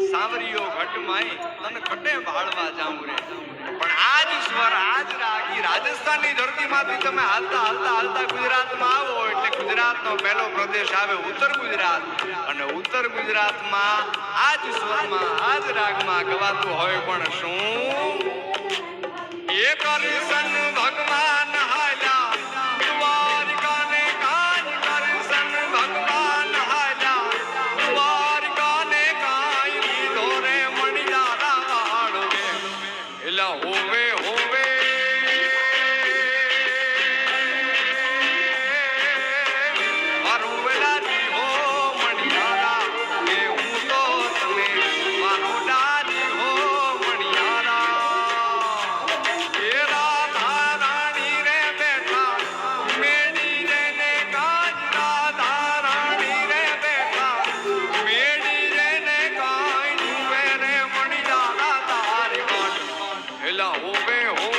સાવરીઓ ઘટમાઈ તને કટે ભાળવા જાઉં રે પણ આજ સ્વર આજ રાગી રાજસ્થાનની ધરતીમાંથી તમે હાલતા હાલતા હાલતા ગુજરાતમાં આવો એટલે ગુજરાતનો પહેલો પ્રદેશ આવે ઉત્તર ગુજરાત અને ઉત્તર ગુજરાતમાં આજ સ્વરમાં આજ રાગમાં ગવાતું હોય પણ શું એક કરશન ભગવાન હાલ્યા દ્વારકાને કાજ કરશન ભગવાન હાલ્યા દ્વારકાને કાજ લીધો રે મણિયારા આડવે એલા હોવે હોવે મારું વેલાજી હો મણિયારા એ હું તો તમે મારો દાદી હો હોવે હો